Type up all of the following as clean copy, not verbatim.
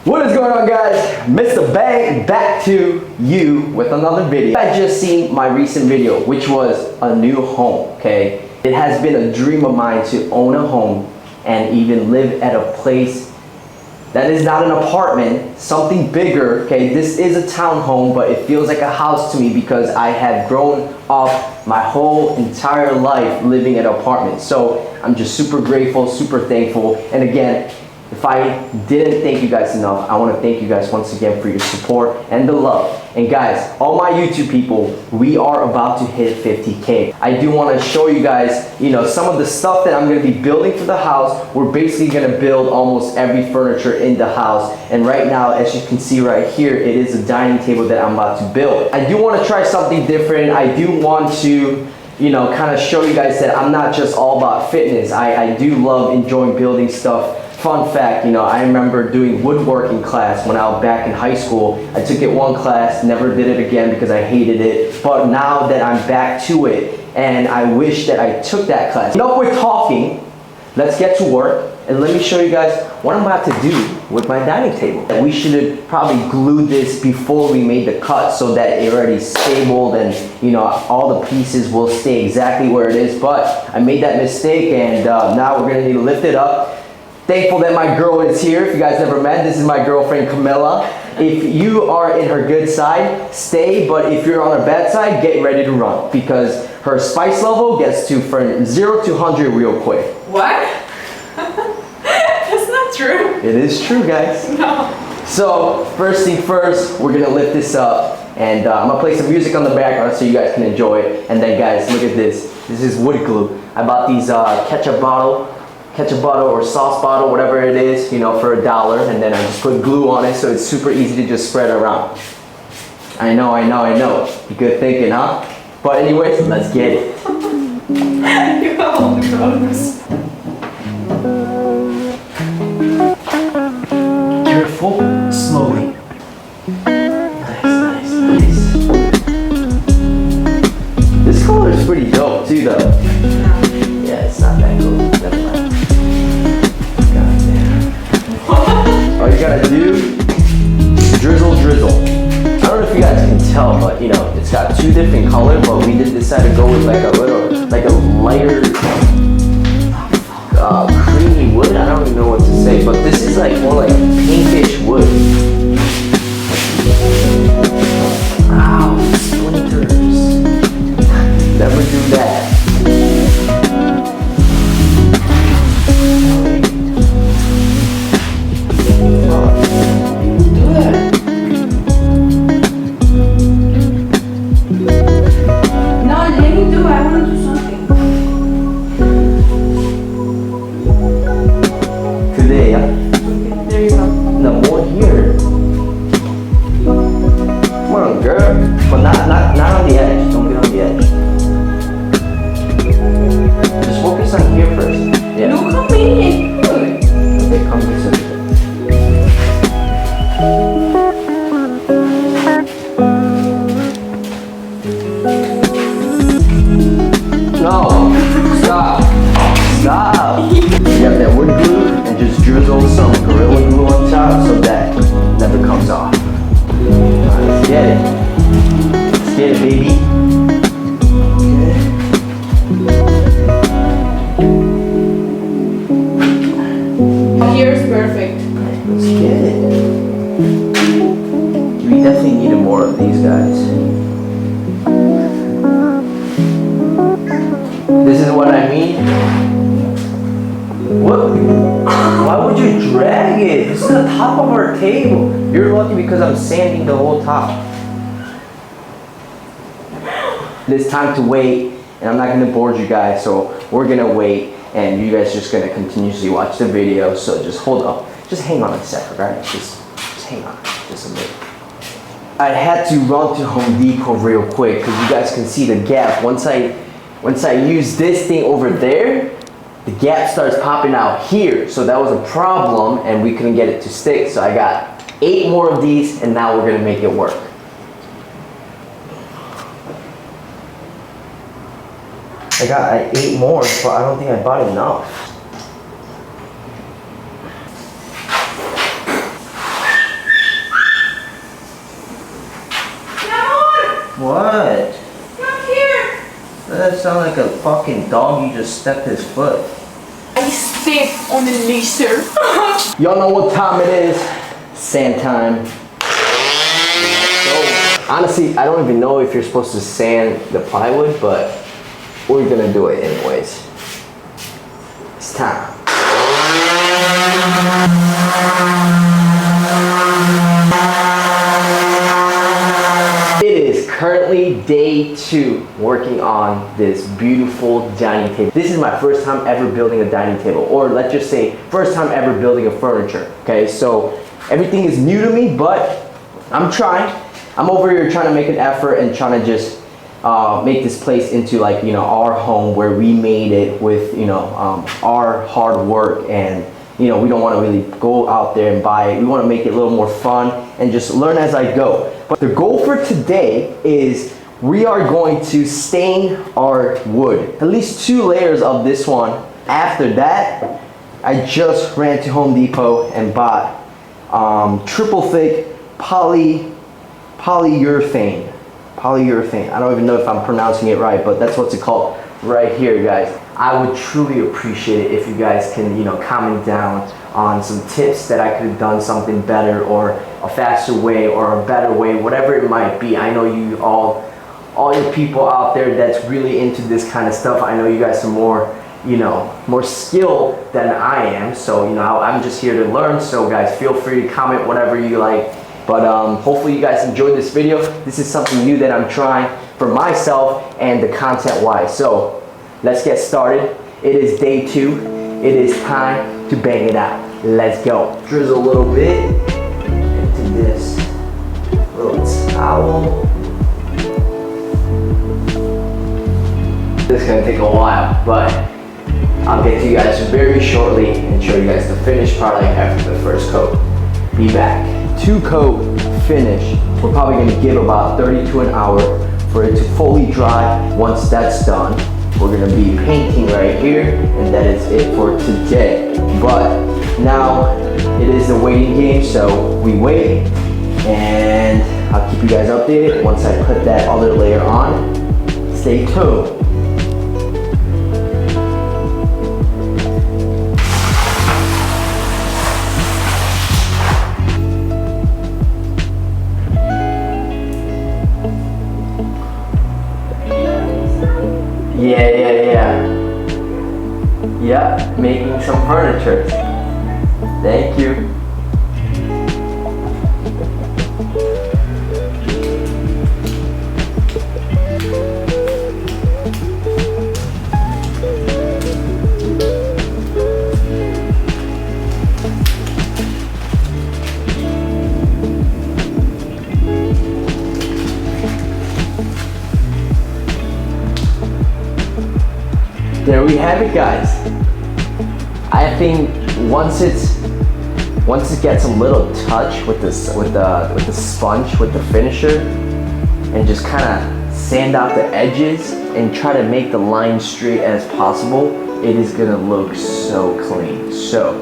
What is going on, guys? Mr. Bang back to you with another video. I just seen my recent video, which was a new home, okay? It has been a dream of mine to own a home and even live at a place that is not an apartment, something bigger, okay? This is a townhome, but it feels like a house to me because I have grown up my whole entire life living at an apartment. So I'm just super grateful, super thankful. And again, if I didn't thank you guys enough, I want to thank you guys once again for your support and the love. And guys, all my YouTube people, we are about to hit 50K. I do want to show you guys, some of the stuff that I'm going to be building for the house. We're basically going to build almost every furniture in the house. And right now, as you can see right here, it is a dining table that I'm about to build. I do want to try something different. I do want to kind of show you guys that I'm not just all about fitness. I do love enjoying building stuff. Fun fact, I remember doing woodworking class when I was back in high school. I took it one class, never did it again because I hated it. But now that I'm back to it, and I wish that I took that class. Enough with talking, let's get to work. And let me show you guys what I'm about to do with my dining table. We should have probably glued this before we made the cut so that it already stabled and all the pieces will stay exactly where it is. But I made that mistake, and now we're gonna need to lift it up. Thankful that my girl is here. If you guys never met, this is my girlfriend Camilla. If you are in her good side, stay, but if you're on her bad side, get ready to run because her spice level gets to from 0 to 100 real quick. What? That's not true. It is true, guys. No. So, first thing first, we're gonna lift this up and I'm gonna play some music on the background so you guys can enjoy it. And then guys, look at this. This is wood glue. I bought these ketchup bottle or sauce bottle, whatever it is, for $1, and then I just put glue on it so it's super easy to just spread around. I know. You good thinking, huh? But anyways, let's get it. You all gross. Careful, slowly. Nice. This color is pretty dope too, though. Yeah, it's not that cool. Never mind. All you gotta do, drizzle. I don't know if you guys can tell, but it's got two different colors, but we did decide to go with like a lighter, creamy wood. I don't even know what to say, but this is like more like pinkish wood. Ow, splinters. Never do that. This is what I mean. What? Why would you drag it? This is the top of our table. You're lucky because I'm sanding the whole top. It's time to wait, and I'm not gonna bore you guys, so we're gonna wait, and you guys just gonna continuously watch the video. So just hold up, just hang on a second, right? Just hang on, just a minute. I had to run to Home Depot real quick because you guys can see the gap. Once I use this thing over there, the gap starts popping out here. So that was a problem and we couldn't get it to stick. So I got 8 more of these and now we're gonna make it work. I got 8 more, but I don't think I bought enough. sound like a fucking dog. You just stepped his foot. I step on the laser. Y'all know what time it is. Sand time. So, honestly, I don't even know if you're supposed to sand the plywood, but we're gonna do it anyways. It's time. It is currently day 2 working on this beautiful dining table. This is my first time ever building a dining table, or let's just say first time ever building a furniture. Okay, so everything is new to me, but I'm trying. I'm over here trying to make an effort and trying to just make this place into, like, you know, our home where we made it with, you know, our hard work, and you know, we don't want to really go out there and buy it. We want to make it a little more fun and just learn as I go. But the goal for today is we are going to stain our wood, at least 2 layers of this one. After that, I just ran to Home Depot and bought triple thick polyurethane. I don't even know if I'm pronouncing it right, but that's what's it called right here, guys. I would truly appreciate it if you guys can, you know, comment down on some tips that I could have done something better, or a faster way, or a better way, whatever it might be. I know you all you people out there that's really into this kind of stuff, I know you guys are more, you know, more skilled than I am. So, you know, I'm just here to learn. So guys, feel free to comment whatever you like. But hopefully you guys enjoyed this video. This is something new that I'm trying for myself and the content wise. So let's get started. It is day 2. It is time to bang it out. Let's go. Drizzle a little bit into this little towel. This is gonna take a while, but I'll get to you guys very shortly and show you guys the finished product after the first coat. Be back. 2 coat finish. We're probably gonna give about 30 to an hour for it to fully dry. Once that's done, we're gonna be painting right here, and that is it for today. But now it is the waiting game, so we wait, and I'll keep you guys updated once I put that other layer on. Stay tuned. Yeah, making some furniture. Thank you. There we have it, guys. I think once it gets a little touch with the sponge, with the finisher, and just kind of sand out the edges and try to make the line straight as possible, it is gonna look so clean. So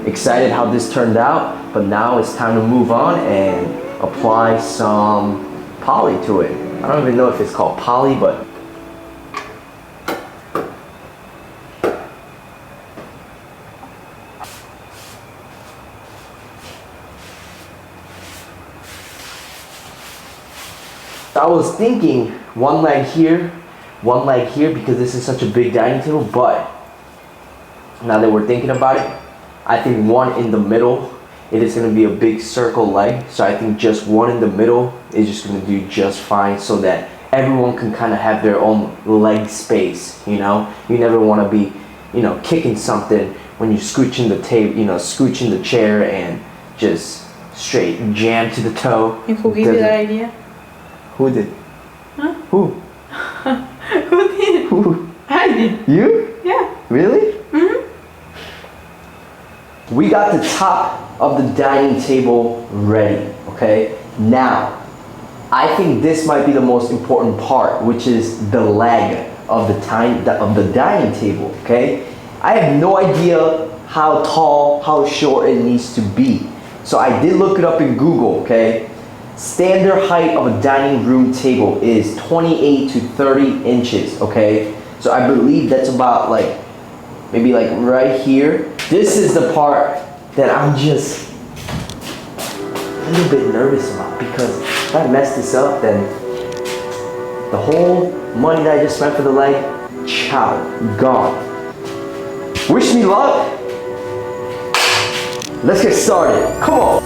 excited how this turned out, but now it's time to move on and apply some poly to it. I don't even know if it's called poly, but I was thinking one leg here, because this is such a big dining table, but now that we're thinking about it, I think one in the middle, it is going to be a big circle leg, so I think just one in the middle is just going to do just fine, so that everyone can kind of have their own leg space, you know? You never want to be, you know, kicking something when you're scooching the table, you know, scooching the chair and just straight jam to the toe. And who gave you that idea? Who did? Huh? Who? Who did? Who? I did. You? Yeah. Really? Mm-hmm. We got the top of the dining table ready, okay? Now, I think this might be the most important part, which is the leg of the dining table, okay? I have no idea how tall, how short it needs to be. So I did look it up in Google, okay? Standard height of a dining room table is 28 to 30 inches, okay? So I believe that's about like, maybe like right here. This is the part that I'm just a little bit nervous about, because if I mess this up, then the whole money that I just spent for the leg, ciao, gone. Wish me luck. Let's get started. Come on.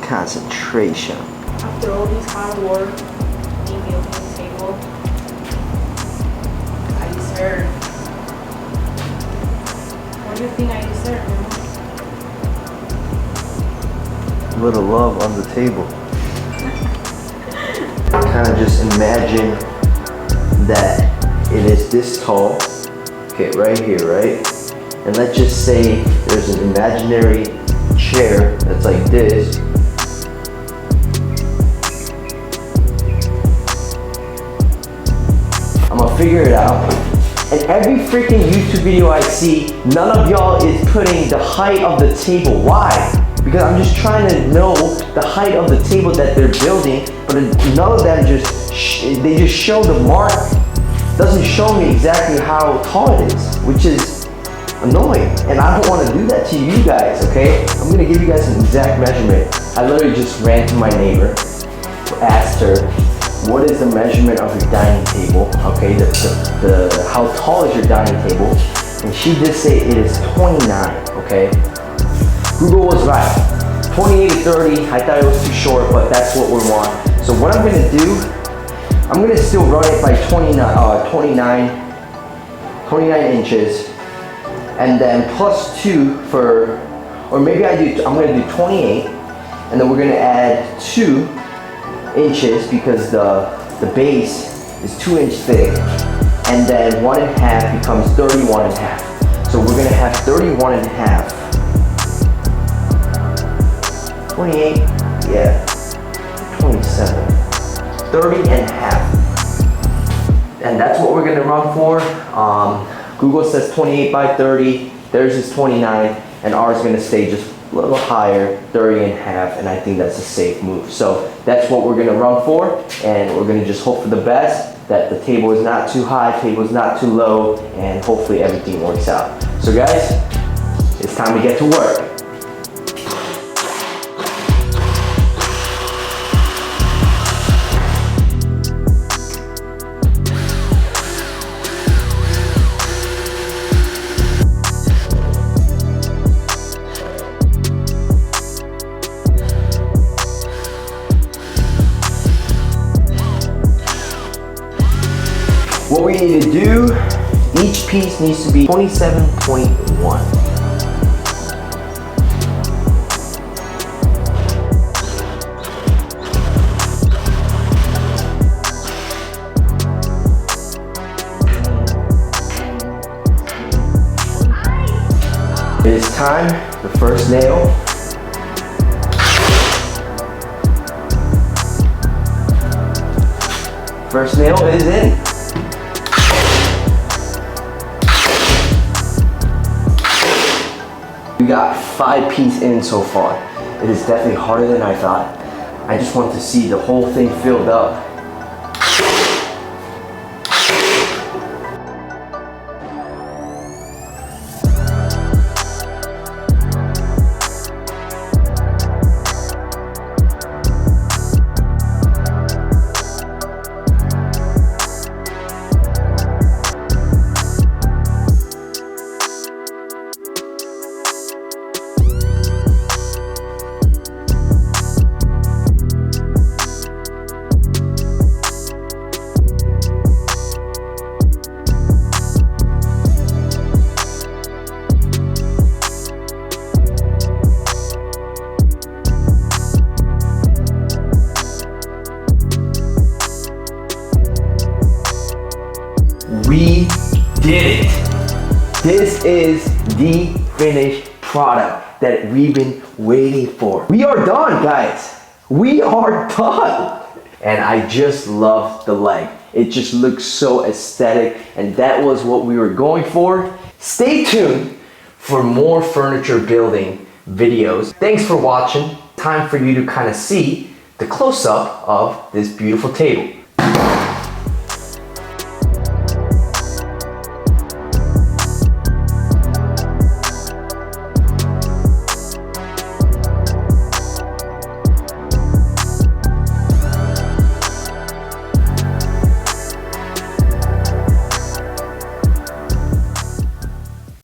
Concentration. After all this hard work in building the table, I deserve. What do you think I deserve? A little love on the table. Kind of just imagine that it is this tall. Okay, right here, right? And let's just say there's an imaginary chair that's like this. I'm gonna figure it out. And every freaking YouTube video I see, none of y'all is putting the height of the table. Why? Because I'm just trying to know the height of the table that they're building, but none of them they just show the mark. Doesn't show me exactly how tall it is, which is annoying. And I don't want to do that to you guys, okay? I'm gonna give you guys an exact measurement. I literally just ran to my neighbor, asked her, what is the measurement of your dining table? Okay, how tall is your dining table? And she did say it is 29, okay? Google was right. 28 to 30, I thought it was too short, but that's what we want. So what I'm gonna do, I'm gonna still run it by 29 inches, and then plus 2 for, or maybe I'm gonna do 28, and then we're gonna add 2 inches because the base is 2 inch thick, and then 1.5 becomes 31.5. So we're gonna have 31.5. 28, yeah, 27, 30.5. And that's what we're gonna run for. Google says 28 by 30, theirs is 29, and ours is gonna stay just a little higher, 30.5, and I think that's a safe move. So that's what we're gonna run for, and we're gonna just hope for the best, that the table is not too high, table is not too low, and hopefully everything works out. So guys, it's time to get to work. What we need to do, each piece needs to be 27.1. It is time, the first nail. First nail is in. We got 5 pieces in so far. It is definitely harder than I thought. I just want to see the whole thing filled up. did it. This is the finished product that we've been waiting for. We are done, guys. We are done. And I just love the leg. It just looks so aesthetic, and that was what we were going for. Stay tuned for more furniture building videos. Thanks for watching. Time for you to kind of see the close-up of this beautiful table.